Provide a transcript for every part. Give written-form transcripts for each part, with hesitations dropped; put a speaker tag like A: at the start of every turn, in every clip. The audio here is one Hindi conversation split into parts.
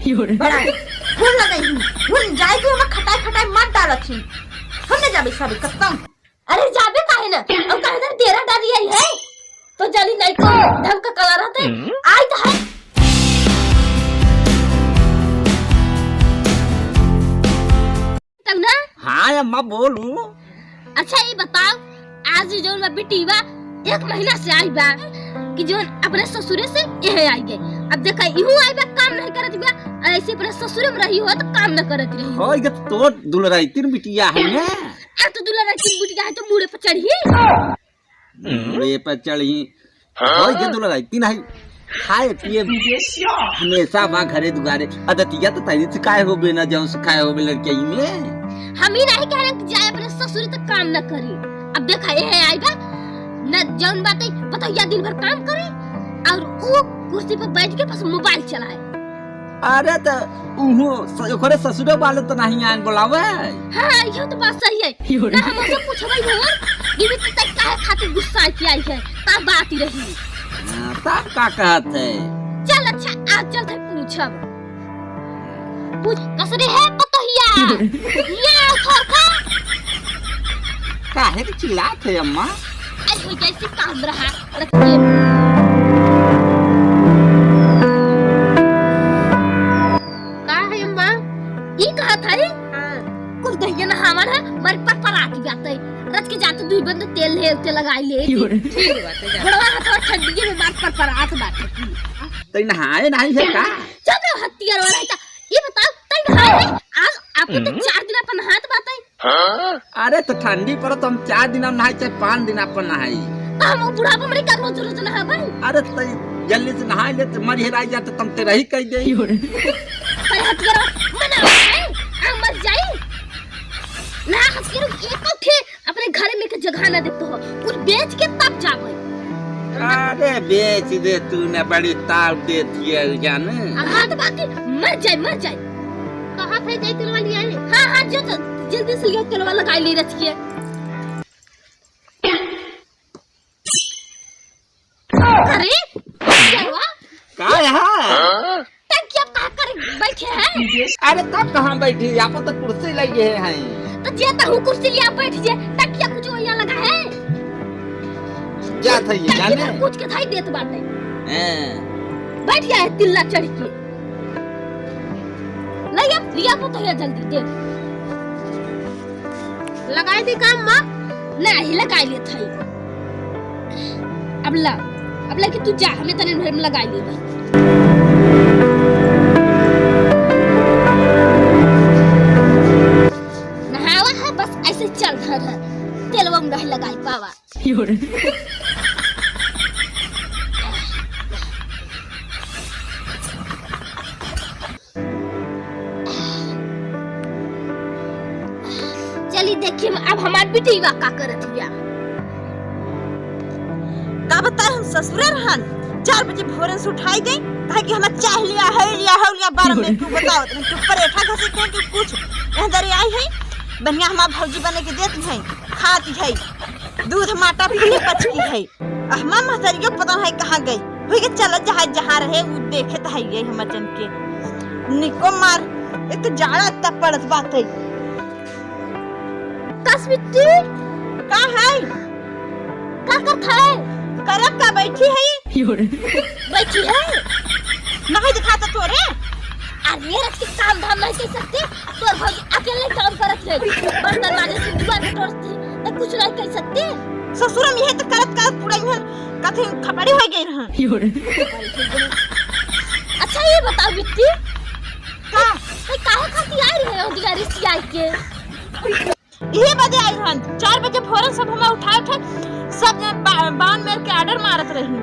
A: बड़ा फूल लगाई फूल जाए कि हम खटाई खटाई मत डालथी हमने जाबे सब खत्म।
B: अरे जाबे काहे ना अब काहे ना डेरा डाली आई है तो जली नहीं को ढंग का कलर रहते आई तो है। तब ना
C: हाँ अम्मा बोलू।
B: अच्छा ये बताओ आज जो मैं बेटीवा 1 महीना से आई बा कि जो अपने ससुरे से यह आई गई। अब देखा इहू आई बा काम नहीं करत बा और ऐसे अपने ससुरे में रही हो तो काम न करत रही
C: हो ये तो दुलराई तीन बिटिया है ना
B: आ तो दुलराई तीन बिटिया है तो मुड़े पर चढ़ी
C: मुड़े पर चढ़ी हो ये दुलराई तीन है खाए पिए हमेशा मां घरे दुआरे अदतिया तो तैनी सिखाए हो बिना जो सिखाए हो लड़की में
B: हम ही नहीं कह रहे कि जाए अपने ससुरे तक काम न करी। अब देखा ये आई बा न जौन बात पता या दिन भर काम करे और वो कुर्सी पर बैठ के बस मोबाइल चलाए।
C: अरे तो उहो ओकरे ससुरे वाले तो नहीं आन बुलावे।
B: हां ये तो बात सही है ना हम से पूछबै हो कि भी तक काहे खातिर गुस्सा की आई है ता बात ही रही
C: तब का कहत है।
B: चल अच्छा आज चलते पूछब पूछ कसरे है पतहिया ये उठर का
C: काहे के चिल्लात है अम्मा
B: ऐसे कैसे काम रहा रखिए
A: का है अम्मा
B: ई कहा था रे कुछ दहिया ना हमार है मर पर आके जाते रच के जाते दुई बंद तेल ले लगाई ले ठीक बात है बड़वा हाथ ठंडी में बात पर आत बात
C: तई नहाए नहीं है का
B: चल हत्तियार वाला है ये बताओ तई नहाए है आज आपको तो 4 दिन अपन हाथ बात है।
C: अरे तो ठंडी पर तो हम 4 दिन नहाई चाहे 5 दिन अपन नहाई
B: हम बुढ़ापा में कर रोज नहा भाई।
C: अरे तई जल्दी से नहा ले तो मर हेराई जाते तुम तेरा ही कह दे
B: पर हत्तियार मना है आ मर जाई ना हत्तियार एक थे अपने घर में के जगह ना देते हो कुछ बेच के तब जावे।
C: अरे बेच दे तूने बड़ी ताव देती है जान
B: हां तो बात मर जाए
A: कहां थे जाई तिलवा लिया है।
B: हां जो तो जल्दी से ये तिलवा लगा ले रखिए अरे
C: का है
B: तब क्या कर बैठे हैं।
C: अरे तब कहां बैठी आप तो कुर्सी लगे हैं
B: तो जेता हूं कुर्सी लिया बैठ जे तकिया कुछ वहां लगा है
C: जा था ये जाने
B: कुछ के थाई देत बाटे बैठ गया है तिल्ला चढ़ के लिया तो है जल्दी दे
A: लगाई थी काम मां
B: नहीं लगाई ले थाई अब ला कि तू जा हमें तने घर में लगाई ले भाई नहावा है बस ऐसे चल घर तेलवा में नहीं लगाई पावा चली देखिए अब हमार बिटिया का करत हिया
A: का बता हम ससुरे रहन 4 बजे भोरन से उठाई गई कहे कि हमें चाह लिया है लिया 12 मिनट तू बताओ तू परेठा खसे कि कुछ इधर आई है बढ़िया हमार भौजी बने के देती है खाती है दूध माटा पीली पचकी है हमा महतरियो पता है कहां गई होई के चल जहां रहे वो देखे त है ये हमर जन के निको मार एक जाड़ा त पड़त बात है
B: कसबिट्टी
A: का है
B: का करत है
A: करब का बैठी है
B: बैठी है
A: नहीं दिखाता तोरे
B: अरे रख के काम धाम नहीं कर सकते तोर भौजी अकेले काम करत ले बर्तन माजे से दुकान में टोरती तो कुछ नहीं कर सकते
A: ससुर में है तो करत पूरा इधर कथे खपड़ी हो गई रहा।
B: अच्छा ये बताओ बिट्टी
A: का
B: काहे खाती आई रहे हो दिगारी से आई के
A: ये बजे आई हन 4 बजे भोरन सब हम उठा सब बान मेर के ऑर्डर मारत रही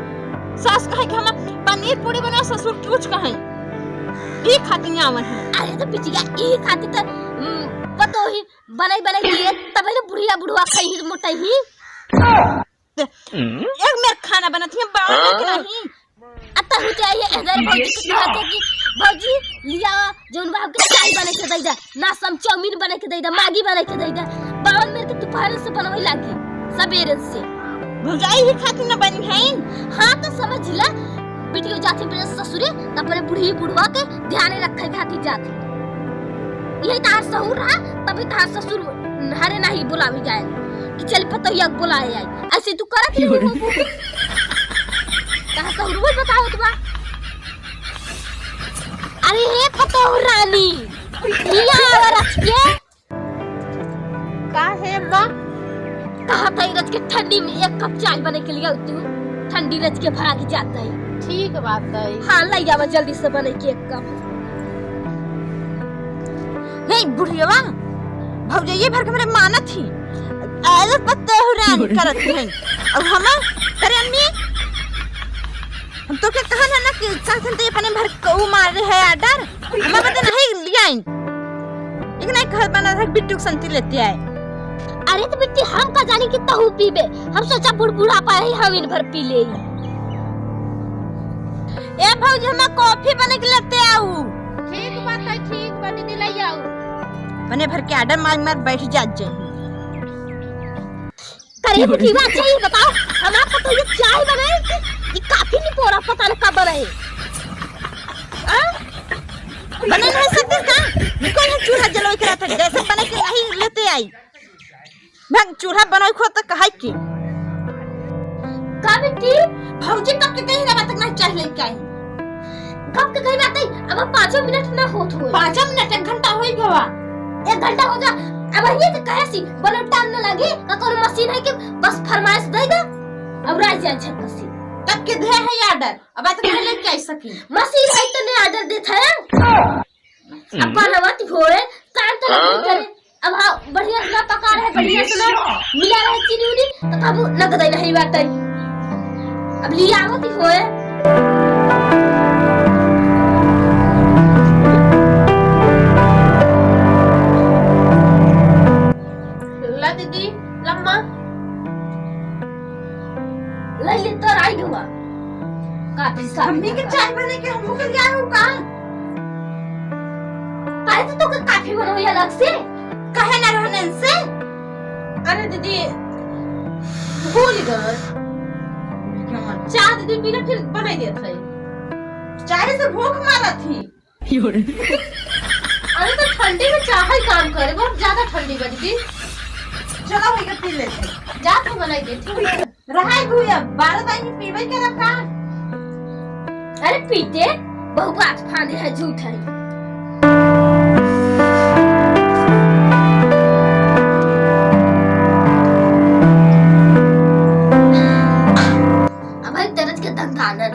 A: सास कहे कि हम पनीर पूरी बना ससुर कुछ कहे ई खाती आवन है।
B: अरे तो बिटिया ई खाती तो पतो ही बनाई दिए तब ले बुढ़िया बुढ़वा खाई ही मोटाई ही
A: एक मेर खाना बनती है बाहर के नहीं
B: अत्ता होते आई इधर भौजी की कहते कि भौजी लिया जोन बाप के चाय बने के दई दा ना सम चाउमीन बने के दई दा मैगी बने के दई दा बावन मेरे के दोपहर से बनवे लागी सवेरे से
A: भौजाई ही खाती न बनी है।
B: हां तो समझ ला बेटी जाते अपने ससुरे त अपने बुढ़ी बुढ़वा के ध्यान रखे खातिर जाते। यही तार सहूर रहा तभी तार ससुर हरे नहीं बुलावी जाए कि चल पतैया बुलाए आई ऐसे तू करत ही हो तार सहूर वो बताओ तो बा। अरे हे पतो रानी लिया और रख के
A: का है मां
B: कहा था रच के ठंडी में एक कप चाय बने के लिए तू ठंडी रच के भाग जाता है।
A: ठीक बात है।
B: हाँ ले जावा जल्दी से बने के एक कप।
A: नहीं बुढ़िया भौजा ये भर के मेरे माना थी ऐसे पत्ते हुरान करत नहीं और हम करे अम्मी हम तो के कहा ना कि साथन ते अपने भर को मार रहे है आडर हम बता नहीं लिया एक नहीं घर बना था बिट्टू संती लेते आए।
B: अरे तो बिट्टी हम का जानी कि तहु पीबे हम सोचा बुढ़बुढ़ा पाए हम इन भर पी ले।
A: ए भौजी हम कॉफी बने के लेते आऊ।
D: ठीक बात है ठीक बनी दी ले आऊ
A: बने भर के आडर मार मार बैठ जात जाई
B: करे बिट्टी बात चाहिए बताओ हम आपको तो ये चाय बनाए ये काफी नहीं पोरा पता नहीं कब बनाए
A: बने नहीं सकते का निकल चूल्हा जलवे करा था जैसे बने के नहीं लेते आई भंग चूल्हा बनोई खो तो कहाई की
B: का बिट्टी
A: भौजी कब के कहीं ना तक नहीं चाहिए काई
B: कब के कहीं बात अब 5 मिनट ना होत हो
A: 5 मिनट 1 घंटा होई गवा
B: 1 घंटा हो जा अब ये तो कहे सी बोलो टाइम न लगे का कोनो मशीन है कि बस फरमाइश दे दे अब राज जान छक सी
A: तब के दे है ऑर्डर अब तक नहीं लेके आई सकी
B: मशीन है तो ने ऑर्डर देता है अब बनवाती होए काम तो नहीं करे अब हाँ बढ़िया से पका रहे बढ़िया से मिला रहे चीनी उनी तो कब नगद नहीं बात है अब लिया आवती होए
D: ला दीदी लम्मा
B: ले ले तो आई हुआ काफी सारी
A: मम्मी के चाय बने के हम लोग क्या हो का
B: काहे तो काफी बनोई अलग से
A: कहे ना रहने से
D: अरे दीदी भूल गए चाय दीदी बिना फिर बनाई दिया था
A: चाय से भूख मारा थी
D: अरे तो ठंडी में चाय काम करे बहुत ज्यादा ठंडी बा दीदी
A: चलो होई के पी लेते
D: जा तो बनाई दे ठीक है
A: रहाई भूया 12 टाइम पीवे के रखा
B: अरे पीते बहु बात फांदे है झूठ है अब एक दर्द के धंधा न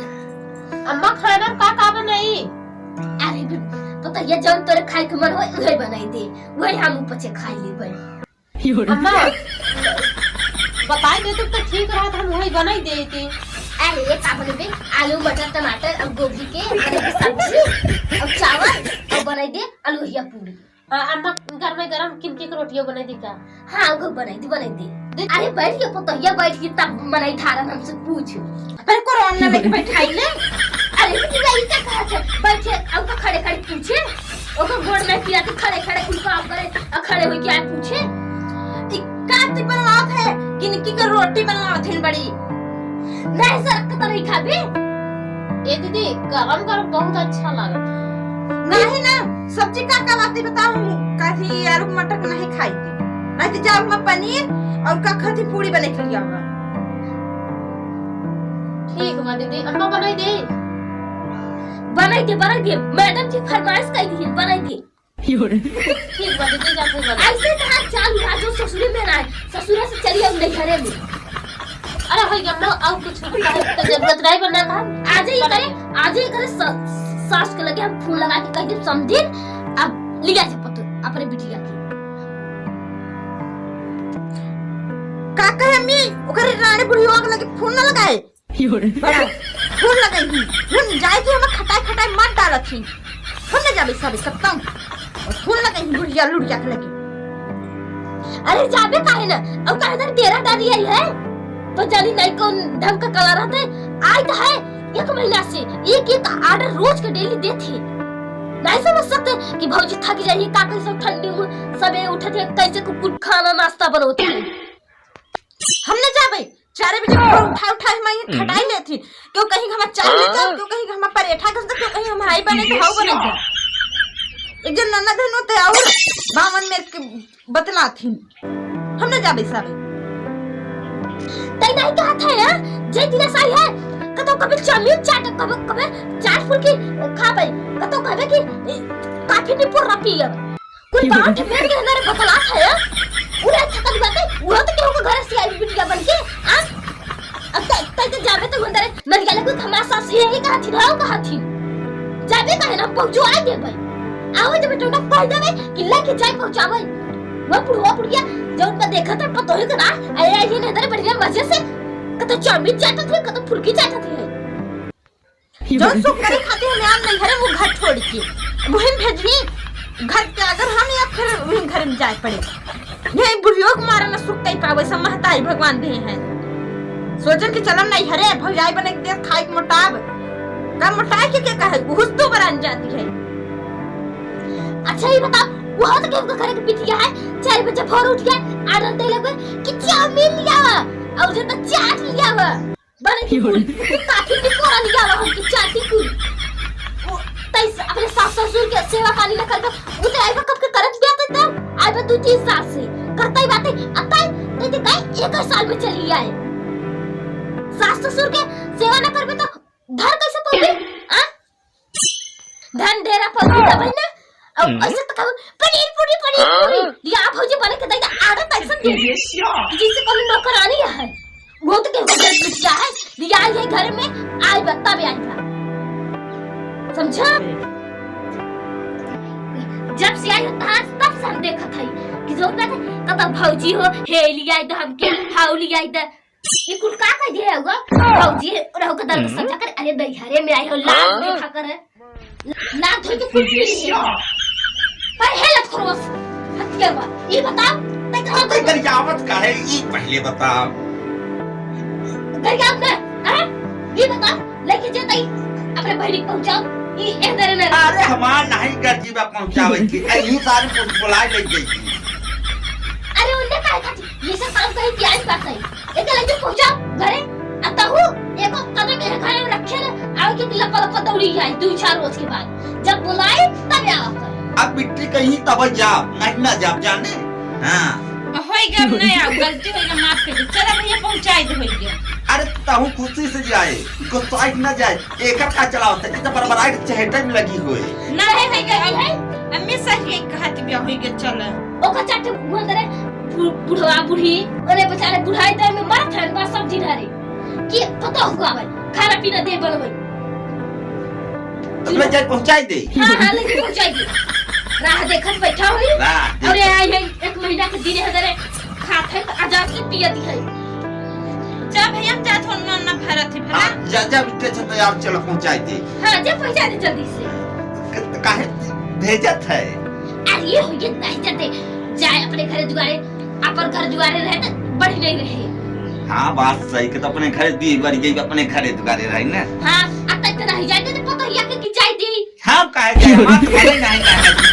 D: अम्मा खाना का बनाई
B: अरे पता ये जौन तोरे खाए के मन हो वही बनाई दे वही हम पचे खाई लेबै
D: अम्मा बताई दे तो ठीक रहा था हम वही बनाई देती
B: अरे ये का बनबे आलू मटर टमाटर और गोभी के सब्जी और चावल और बनाई दे आलूया पूरी
D: अम्मा घर में गरम किनकी की रोटियां बनाई दी का
B: हाँ वो बनाई दे अरे बैठ के पतैया बैठ के तब बनाई धारन हमसे पूछ
A: अरे कोरोना में बैठाई ले
B: अरे बेटी भाई क्या कहा था बैठे और का खड़े खड़े पूछे ओकर गोड़ में किया तो खड़े खड़े कुछ काम करे और खड़े होके आए पूछे
A: काती बनवात है किनकी का रोटी बनवात है बड़ी
B: नहीं सर का नहीं खाबे
D: ये दीदी गरम गरम बहुत अच्छा लगा
A: नहीं ना सब्जी का बात बताओ काठी आलू मटर नहीं खाई थी नहीं तो जाओ मैं पनीर और का खाती पूरी बने के लिया होगा
D: ठीक बा दीदी अम्मा बनाई दे
B: मैडम की फरमाइश कर दी बनाई दे
D: ठीक बा दीदी जा फिर बना
B: ऐसे कहा चालू आज ससुरे में रहा ससुरे से चलिए हम नहीं घरे में
D: अरे भाई अम्मा और कुछ तो जरूरत नहीं बनना का
B: आज ही करे सास के लगे हम फूल लगा के कह दे समझिन अब लिया से पतो अपने बिटिया की
A: का कहे अम्मी ओकरे रानी बुढ़ियो के लगे फोन ना लगाए बड़ा फोन लगाई हम जाए थे हम खटाई मार डालत थी फोन ना जाबे सब कत्ता और फोन लगाई बुढ़िया लुड़िया के लगे
B: अरे जाबे काहे ना अब काहे तर तेरा डाली आई है तो जानी नहीं कौन ढंग का कलर रहते आई तो है 1 महीना से एक ऑर्डर रोज के डेली देते नहीं समझ सकते कि भौजी थक जाइए का कैसे ठंडी में सबे उठे थे कैसे कुछ खाना नाश्ता बनाते हैं
A: हम न जाबे 4 बजे भोर उठा हम ये खटाई लेथी क्यों कहीं हम चाय लेके क्यों कहीं हम परेठा कर क्यों कहीं हम हाई बने तो हाउ बने एक जन नन्ना धनो ते और बामन में के बतला थी हमने जाबे साहब
B: तई नहीं कहा था यार जे दिन सही है कतो कभी चाउमीन चाट कभी चाट फुल की खा भाई कतो कहे कि काफी नहीं पूरा पिया कोई बात है मेरे अंदर बतला था यार पूरा थकल बात है वो तो क्यों घर से आई बिटिया बन के हां अब तई तो जाबे तो अंदर मेरे गले को तमाशा से ही कहा थी ना कहा थी जाबे कहे ना पहुंचो आ दे भाई आओ जब बेटा कह देवे कि लेके जाए पहुंचावे वो पुड़िया जब मैं देखा था पतो ही करा आया ये नदर बढ़िया मजे से कतो चाउमीन चाटा थे कतो फुलकी चाटा थे
A: जो सुख करे खाते हम आम नहीं घरे वो घर छोड़ के वहीं भेजनी घर के अगर हम या फिर वहीं घर में जाए पड़े ये बुढ़ियों को मारना सुख कई पावे सब महताई भगवान दे हैं सोचन के चलन नहीं हरे भौजाई बने के दे खाई मोटाब का मोटाई के क्या कहे घुस तो बरान जाती है।
B: अच्छा ये बता वो तो के घर के पिटिया है 4 बजे भोर उठ गया आदत दे लगे कि चाउमीन लिया और जो तो चाट लिया हुआ बने की काफी भी पूरा लिया हुआ हम की चाटी की तई अपने सास ससुर के सेवा पानी न करके उते आइबा कब के करत बिया तो आइबा 2-3 साल से करतई बातें अतई ते कई 1 साल में चली आए सास ससुर के सेवा न करबे तो घर कैसे पहुंचे हां धन ढेरा पहुंची तब ना अब ऐसे तो पनीर या भौजी बने के दई आदत ऐसा दे जिससे कोई नौकरानी है वो तो के घर में क्या है लिया है घर में आई बत्ता भी आई था समझा जब से आई तब से हम देखा था कि जो कहते कब भौजी हो हे लिया तो हम के हाउ लिया तो ये कुल का कह दिया होगा भौजी रहो का दर्द समझा कर अरे दहियारे में आई हो लाख देखा कर लाख धोई के कुल पर है लखरोस हत्यावा ये बताओ ते कहां
C: ते गरियावत का है ये पहले बताओ
B: गरियावत ना हां ये बताओ लेके जेतई अपने बहनी पहुंचाओ ये इधर न
C: अरे हमार नहीं गजीबा पहुंचावे की यही सारे बुलाई ले गई
B: अरे उन्हें कहा था ये सब काम कहीं क्या ही बात है एक लगे पहुंचाओ घरे अतहु एको कदम मेरे घर में रखे ना आवे के लपा दौड़ी आई 2-4 रोज के बाद जब बुलाए तब आओ
C: अब बिट्टी कहीं तब जा नहीं ना जा जाने हां
D: होई गया नहीं आ गलती हो गया माफ कर दो चला भैया पहुंचाई दे हो गया
C: अरे ताऊ खुशी से जाए को साइड ना जाए एकर का चलावत है तो बरबराइट चहेटे में लगी हुई
D: नहीं है गई है अम्मी सही कहत बिया होई गया चल
B: ओका चाटे अंदर बुढ़वा बुढ़ी अरे बेचारे बुढ़ाई दर में मर थे बस सब्जी धरे कि पता होगा भाई खाना पीना दे बनवे
C: अपने जाए पहुंचाई दे
B: हां लेकिन पहुंचाई दे राह देखत बैठा हुई अरे आई है 1 महीना के दिन है खात है आजाद से पियत है
D: जा भैया जा थोड़ा ना भरत है भला
C: जा बिट्टे छ तैयार चलो पहुंचाई दे
B: हां जा पहुंचा दे जल्दी से
C: काहे भेजत है
B: अरे ये हो ये नहीं जाते जाए अपने घर दुआरे अपन घर दुआरे रहते बढ़ी नहीं रहे
C: हां बात सही के तो अपने घर दी बार ये अपने घर दुआरे रही ना
B: हां अब तक नहीं जाते तो पता है कि जाई दी
C: हां काहे के हम नहीं